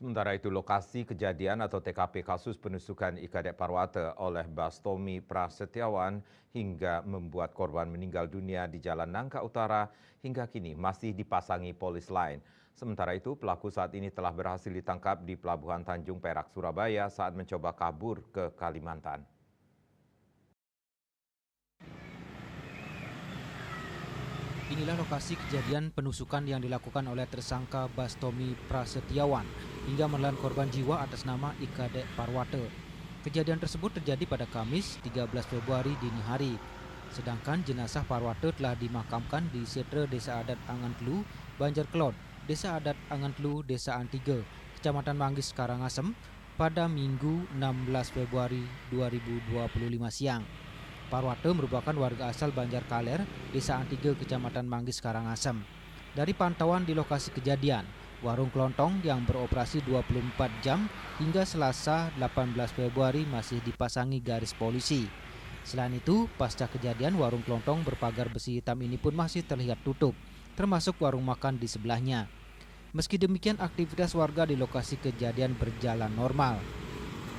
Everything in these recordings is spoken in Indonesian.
Sementara itu, lokasi kejadian atau TKP kasus penusukan Ikadek Parwata oleh Bastomi Prasetyawan hingga membuat korban meninggal dunia di Jalan Nangka Utara hingga kini masih dipasangi polis lain. Sementara itu, pelaku saat ini telah berhasil ditangkap di Pelabuhan Tanjung Perak, Surabaya saat mencoba kabur ke Kalimantan. Inilah lokasi kejadian penusukan yang dilakukan oleh tersangka Bastomi Prasetyawan hingga menelan korban jiwa atas nama Ikadek Parwata. Kejadian tersebut terjadi pada Kamis 13 Februari dini hari. Sedangkan jenazah Parwata telah dimakamkan di Setre Desa Adat Angantlu, Banjarkelot, Desa Adat Angantlu, Desa Antiga, Kecamatan Manggis, Karangasem pada Minggu 16 Februari 2025 siang. Parwata merupakan warga asal Banjarkaler, Desa Antiga, Kecamatan Manggis, Karangasem. Dari pantauan di lokasi kejadian, warung kelontong yang beroperasi 24 jam hingga Selasa 18 Februari masih dipasangi garis polisi. Selain itu, pasca kejadian warung kelontong berpagar besi hitam ini pun masih terlihat tutup, termasuk warung makan di sebelahnya. Meski demikian, aktivitas warga di lokasi kejadian berjalan normal.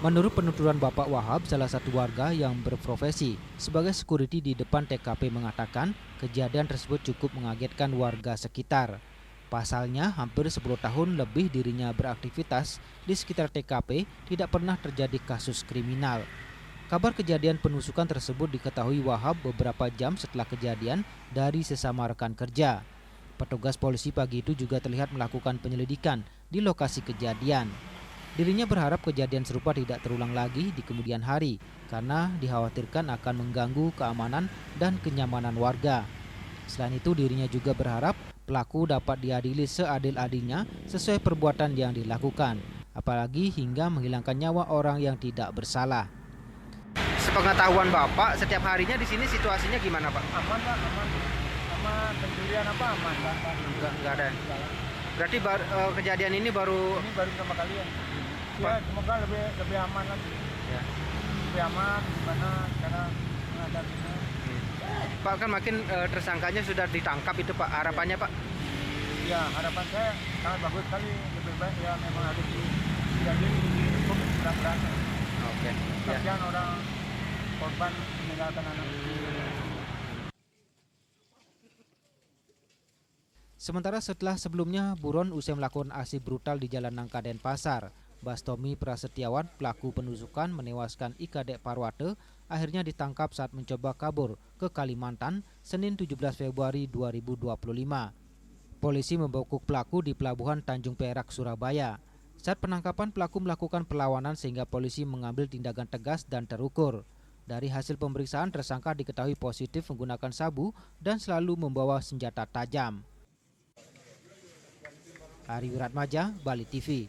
Menurut penuturan Bapak Wahab, salah satu warga yang berprofesi sebagai security di depan TKP mengatakan kejadian tersebut cukup mengagetkan warga sekitar. Pasalnya, hampir 10 tahun lebih dirinya beraktivitas di sekitar TKP tidak pernah terjadi kasus kriminal. Kabar kejadian penusukan tersebut diketahui Wahab beberapa jam setelah kejadian dari sesama rekan kerja. Petugas polisi pagi itu juga terlihat melakukan penyelidikan di lokasi kejadian. Dirinya berharap kejadian serupa tidak terulang lagi di kemudian hari karena dikhawatirkan akan mengganggu keamanan dan kenyamanan warga. Selain itu, dirinya juga berharap pelaku dapat diadili seadil-adilnya sesuai perbuatan yang dilakukan, apalagi hingga menghilangkan nyawa orang yang tidak bersalah. Sepengetahuan Bapak, setiap harinya di sini situasinya gimana, Pak? Aman, Pak, aman. Aman, pencurian apa aman, Pak? Enggak ada. Berarti kejadian ini baru pertama kali ya. Ya, semoga lebih aman lagi. Ya. Lebih aman gimana cara menghadapinya. Pak, kan makin tersangkanya sudah ditangkap itu, Pak. Harapannya, Pak? Ya, harapan saya sangat bagus sekali. Lebih baik ya memang harus diadili hukum berat-beratnya. Oke. Ya. Kasihan orang korban meninggalkan anak. Sementara setelah sebelumnya buron usai melakukan aksi brutal di Jalan Nangka Denpasar, Bastomi Prasetyawan, pelaku penusukan menewaskan Ikadek Parwata, akhirnya ditangkap saat mencoba kabur ke Kalimantan Senin 17 Februari 2025. Polisi membekuk pelaku di Pelabuhan Tanjung Perak, Surabaya. Saat penangkapan, pelaku melakukan perlawanan sehingga polisi mengambil tindakan tegas dan terukur. Dari hasil pemeriksaan, tersangka diketahui positif menggunakan sabu dan selalu membawa senjata tajam. Ari Wiratmaja, Bali TV.